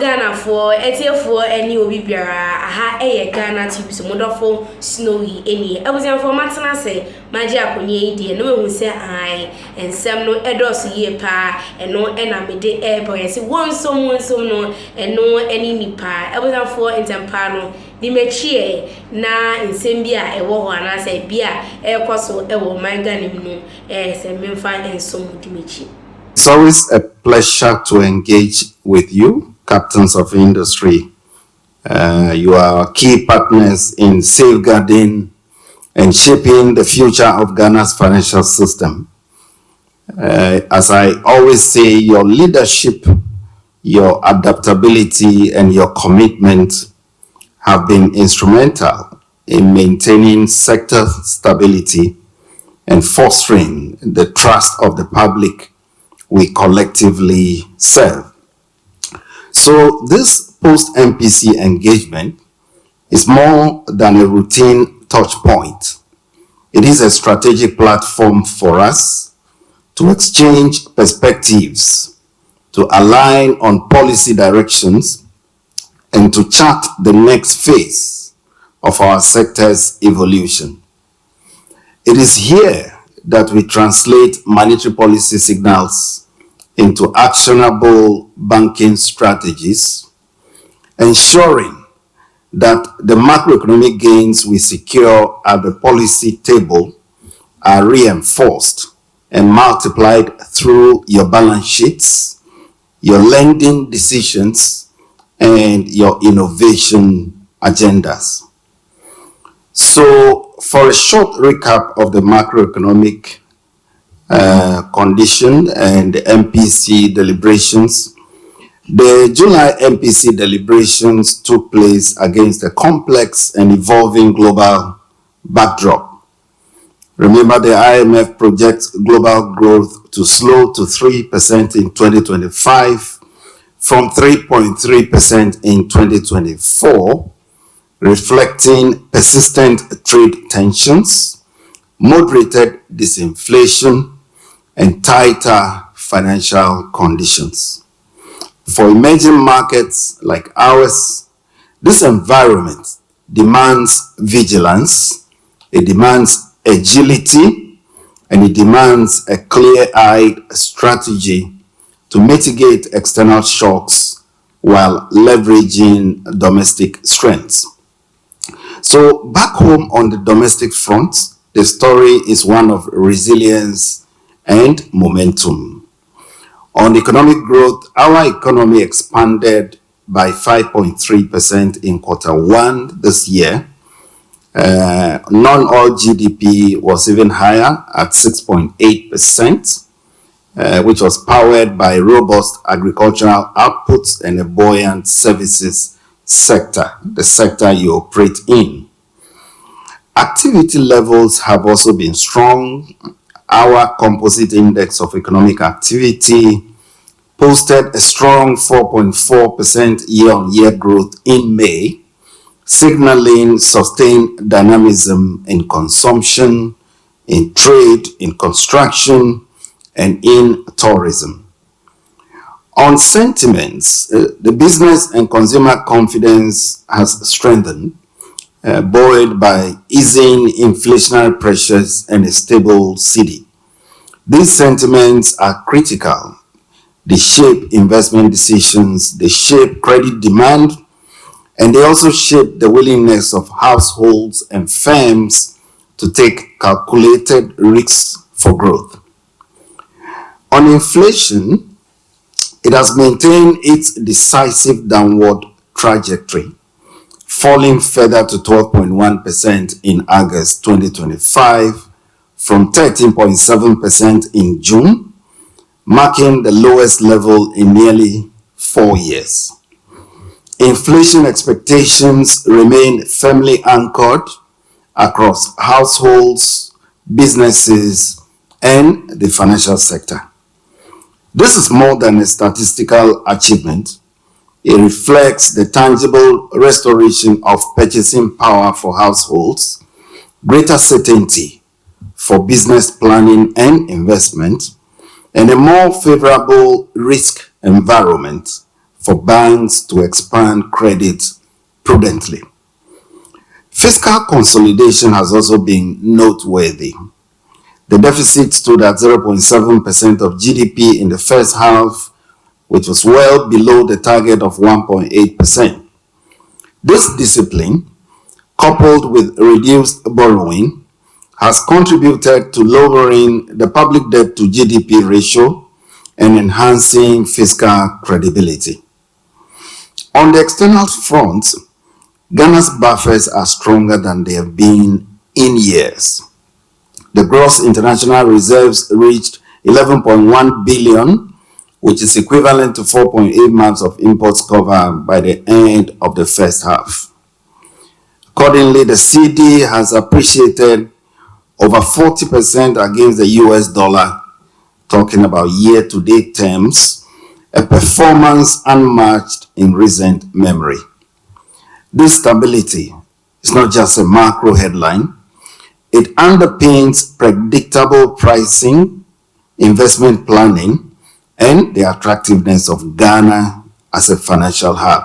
Ghana for for any obi biara aha Ghanatube so modofo snowy any I was for matana say maji akonye die no mehu say ai ensem no edos ye pa eno ena mede boy say wonsom no eno eni nipa I was for entempa no di mechie na ensem bia ewo ho ana say bia ekoso ewo manga nim no say memfa ensom di mechi. It's always a pleasure to engage with you, captains of industry. You are key partners in safeguarding and shaping the future of Ghana's financial system. As I always say, your leadership, your adaptability, and your commitment have been instrumental in maintaining sector stability and fostering the trust of the public we collectively serve. So this post-MPC engagement is more than a routine touch point. It is a strategic platform for us to exchange perspectives, to align on policy directions, and to chart the next phase of our sector's evolution. It is here that we translate monetary policy signals into actionable banking strategies, ensuring that the macroeconomic gains we secure at the policy table are reinforced and multiplied through your balance sheets, your lending decisions, and your innovation agendas. So, for a short recap of the macroeconomic condition and the MPC deliberations. The July MPC deliberations took place against a complex and evolving global backdrop. Remember, the IMF projects global growth to slow to 3% in 2025 from 3.3% in 2024, reflecting persistent trade tensions, moderated disinflation, and tighter financial conditions. For emerging markets like ours, this environment demands vigilance, it demands agility, and it demands a clear-eyed strategy to mitigate external shocks while leveraging domestic strengths. So back home on the domestic front, the story is one of resilience and momentum. On economic growth, our economy expanded by 5.3% in Q1 this year. Non-oil GDP was even higher at 6.8%, which was powered by robust agricultural outputs and a buoyant services sector, the sector you operate in. Activity levels have also been strong. Our composite index of economic activity posted a strong 4.4% year-on-year growth in May, signaling sustained dynamism in consumption, in trade, in construction, and in tourism. On sentiments, the business and consumer confidence has strengthened, buoyed by easing inflationary pressures and a stable cedi. These sentiments are critical. They shape investment decisions, they shape credit demand, and they also shape the willingness of households and firms to take calculated risks for growth. On inflation, it has maintained its decisive downward trajectory, falling further to 12.1% in August 2025 from 13.7% in June, marking the lowest level in nearly 4 years. Inflation expectations remain firmly anchored across households, businesses, and the financial sector. This is more than a statistical achievement. It reflects the tangible restoration of purchasing power for households, greater certainty for business planning and investment, and a more favorable risk environment for banks to expand credit prudently. Fiscal consolidation has also been noteworthy. The deficit stood at 0.7% of GDP in the first half, which was well below the target of 1.8%. This discipline, coupled with reduced borrowing, has contributed to lowering the public debt to GDP ratio and enhancing fiscal credibility. On the external front, Ghana's buffers are stronger than they have been in years. The gross international reserves reached 11.1 billion, which is equivalent to 4.8 months of imports cover by the end of the first half. Accordingly, the CD has appreciated over 40% against the US dollar, talking about year-to-date terms, a performance unmatched in recent memory. This stability is not just a macro headline. It underpins predictable pricing, investment planning, and the attractiveness of Ghana as a financial hub.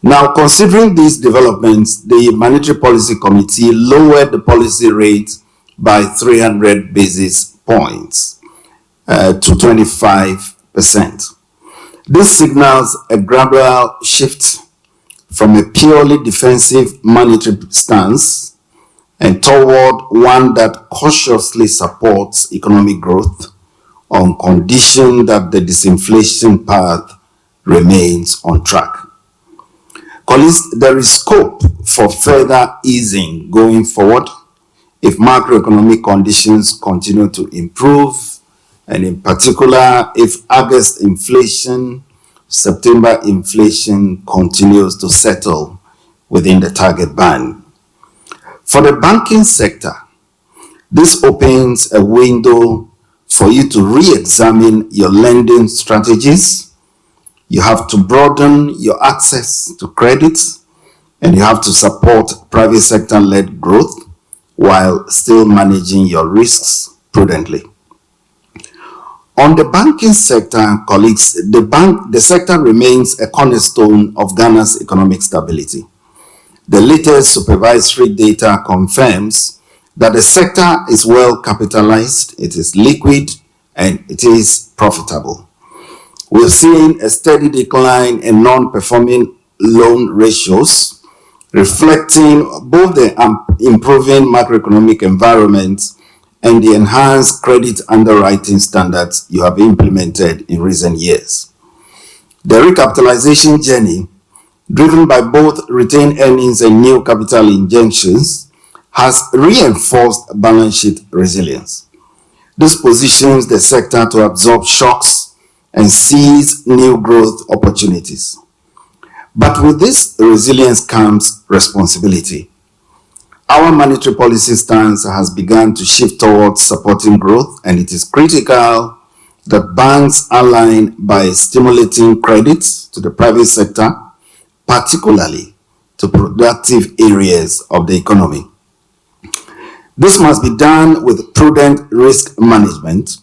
Now, considering these developments, the Monetary Policy Committee lowered the policy rate by 300 basis points to 25%. This signals a gradual shift from a purely defensive monetary stance and toward one that cautiously supports economic growth on condition that the disinflation path remains on track. Colleagues, there is scope for further easing going forward if macroeconomic conditions continue to improve, and in particular, if August inflation, September inflation continues to settle within the target band. For the banking sector, this opens a window for you to re-examine your lending strategies. You have to broaden your access to credit, and you have to support private sector-led growth while still managing your risks prudently. On the banking sector, colleagues, the sector remains a cornerstone of Ghana's economic stability. The latest supervisory data confirms that the sector is well capitalized, it is liquid, and it is profitable. We've seen a steady decline in non-performing loan ratios, reflecting both the improving macroeconomic environment and the enhanced credit underwriting standards you have implemented in recent years. The recapitalization journey, driven by both retained earnings and new capital injections, has reinforced balance sheet resilience. This positions the sector to absorb shocks and seize new growth opportunities. But with this resilience comes responsibility. Our monetary policy stance has begun to shift towards supporting growth, and it is critical that banks align by stimulating credit to the private sector, particularly to productive areas of the economy. This must be done with prudent risk management,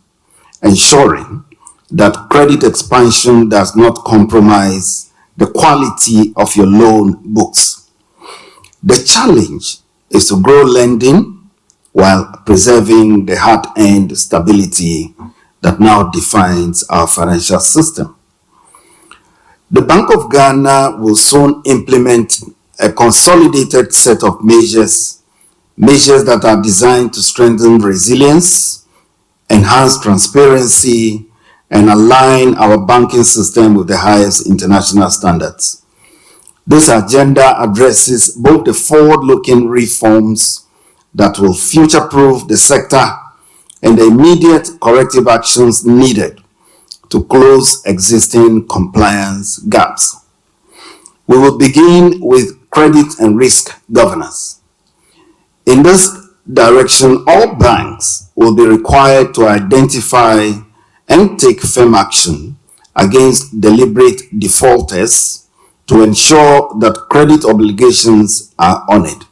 ensuring that credit expansion does not compromise the quality of your loan books. The challenge is to grow lending while preserving the hard-earned stability that now defines our financial system. The Bank of Ghana will soon implement a consolidated set of measures that are designed to strengthen resilience, enhance transparency, and align our banking system with the highest international standards. This agenda addresses both the forward-looking reforms that will future-proof the sector and the immediate corrective actions needed to close existing compliance gaps. We will begin with credit and risk governance. In this direction, all banks will be required to identify and take firm action against deliberate defaulters to ensure that credit obligations are honored.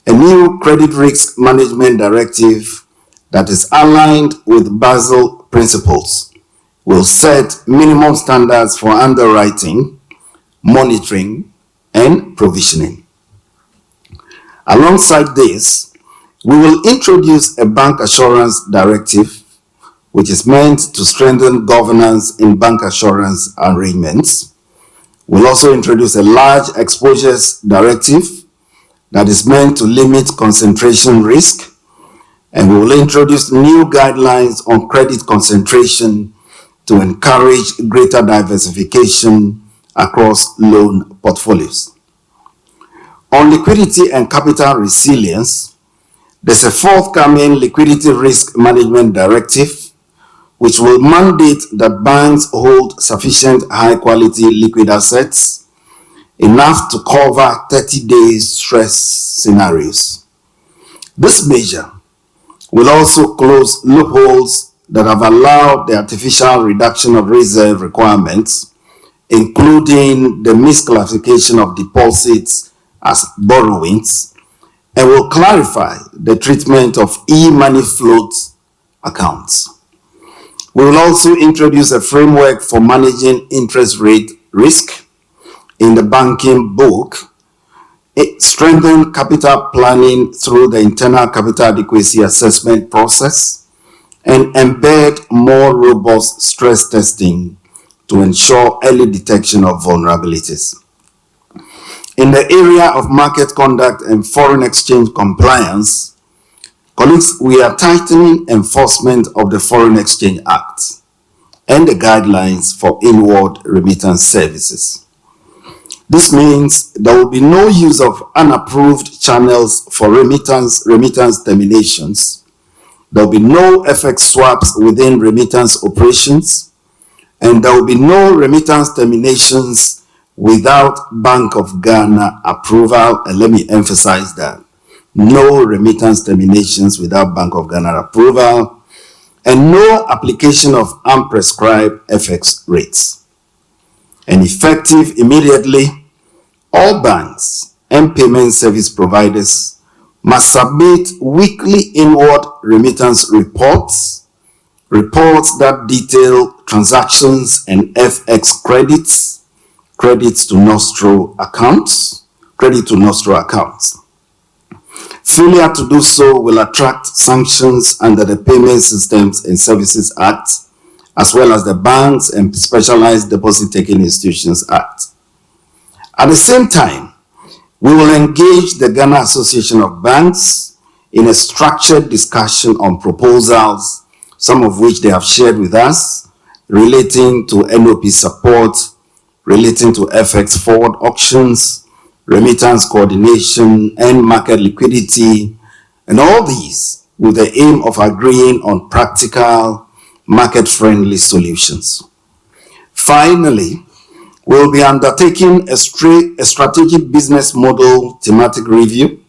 A new credit risk management directive that is aligned with Basel principles will set minimum standards for underwriting, monitoring, and provisioning. Alongside this, we will introduce a bank assurance directive, which is meant to strengthen governance in bank assurance arrangements. We'll also introduce a large exposures directive that is meant to limit concentration risk, and we will introduce new guidelines on credit concentration to encourage greater diversification across loan portfolios. On liquidity and capital resilience, there's a forthcoming liquidity risk management directive which will mandate that banks hold sufficient high-quality liquid assets, enough to cover 30 days stress scenarios. This measure will also close loopholes that have allowed the artificial reduction of reserve requirements, including the misclassification of deposits as borrowings, and will clarify the treatment of e-money float accounts. We will also introduce a framework for managing interest rate risk in the banking book, strengthen capital planning through the internal capital adequacy assessment process, and embed more robust stress testing to ensure early detection of vulnerabilities. In the area of market conduct and foreign exchange compliance, colleagues, we are tightening enforcement of the Foreign Exchange Act and the guidelines for inward remittance services. This means there will be no use of unapproved channels for remittance terminations. There will be no FX swaps within remittance operations, and there will be no remittance terminations without Bank of Ghana approval. And let me emphasize that. No remittance terminations without Bank of Ghana approval, and no application of unprescribed FX rates. And effective immediately, all banks and payment service providers must submit weekly inward remittance reports that detail transactions and FX credits to Nostro accounts. Failure to do so will attract sanctions under the Payment Systems and Services Act, as well as the Banks and Specialized Deposit-Taking Institutions Act. At the same time, we will engage the Ghana Association of Banks in a structured discussion on proposals, some of which they have shared with us, relating to NOP support, relating to FX forward auctions, remittance coordination, and market liquidity, and all these with the aim of agreeing on practical, market-friendly solutions. Finally, we'll be undertaking a strategic business model thematic review,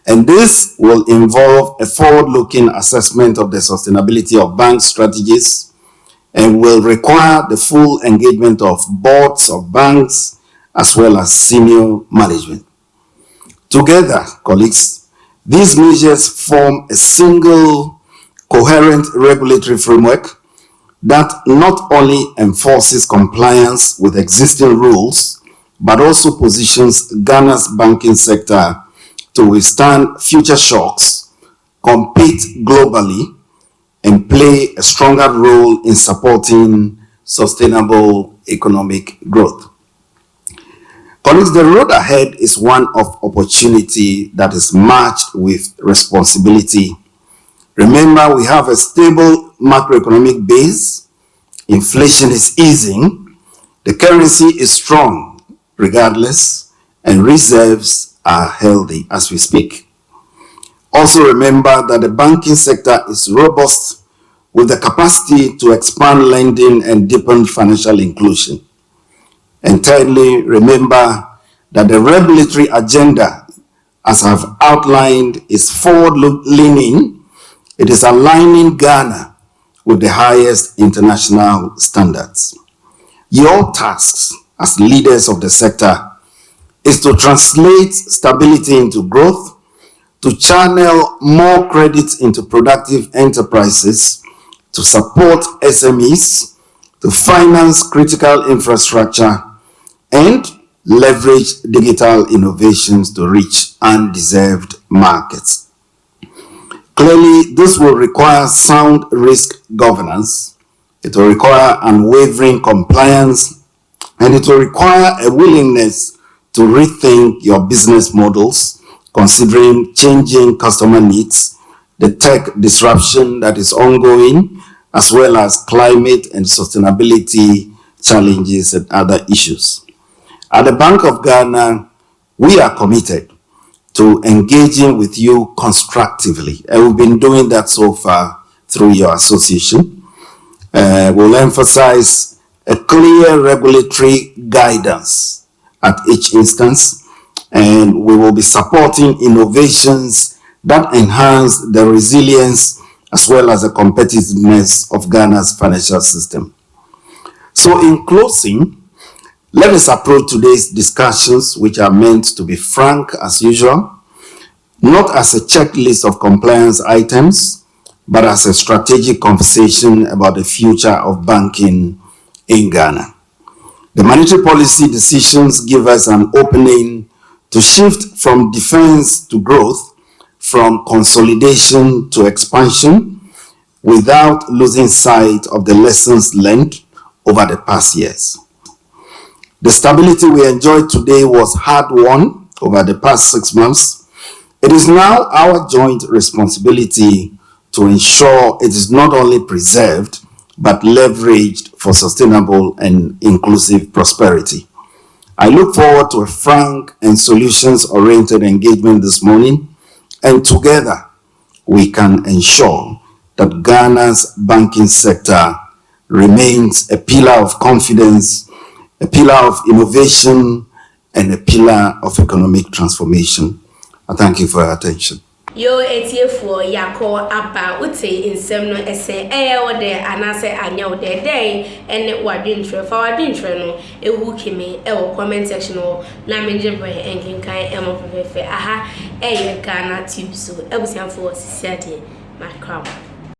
and this will involve a forward-looking assessment of the sustainability of bank strategies and will require the full engagement of boards of banks as well as senior management. Together, colleagues, these measures form a single, coherent regulatory framework that not only enforces compliance with existing rules, but also positions Ghana's banking sector to withstand future shocks, compete globally, and play a stronger role in supporting sustainable economic growth. Colleagues, the road ahead is one of opportunity that is matched with responsibility. Remember, we have a stable macroeconomic base. Inflation is easing. The currency is strong regardless, and reserves are healthy as we speak. Also remember that the banking sector is robust with the capacity to expand lending and deepen financial inclusion. And thirdly, remember that the regulatory agenda, as I've outlined, is forward-leaning. It is aligning Ghana with the highest international standards. Your tasks as leaders of the sector is to translate stability into growth, to channel more credit into productive enterprises, to support SMEs, to finance critical infrastructure and leverage digital innovations to reach undeserved markets. Clearly, this will require sound risk governance, it will require unwavering compliance, and it will require a willingness to rethink your business models, considering changing customer needs, the tech disruption that is ongoing, as well as climate and sustainability challenges and other issues. At the Bank of Ghana, we are committed to engaging with you constructively, and we've been doing that so far through your association. We'll emphasize a clear regulatory guidance at each instance, and we will be supporting innovations that enhance the resilience as well as the competitiveness of Ghana's financial system. So in closing, let us approach today's discussions, which are meant to be frank as usual, not as a checklist of compliance items, but as a strategic conversation about the future of banking in Ghana. The monetary policy decisions give us an opening to shift from defense to growth, from consolidation to expansion, without losing sight of the lessons learned over the past years. The stability we enjoyed today was hard-won over the past 6 months. It is now our joint responsibility to ensure it is not only preserved, but leveraged for sustainable and inclusive prosperity. I look forward to a frank and solutions-oriented engagement this morning, and together we can ensure that Ghana's banking sector remains a pillar of confidence, a pillar of innovation, and a pillar of economic transformation. I thank you for your attention. Yo for yako aba uti insem no ese ode anase anya ode day ene wadwintre fa wadwintre no ehukime ewo comment section no na menje bre enkinkan emofefe aha Ghanatube so ebusianfo sisiade Macroeconomic.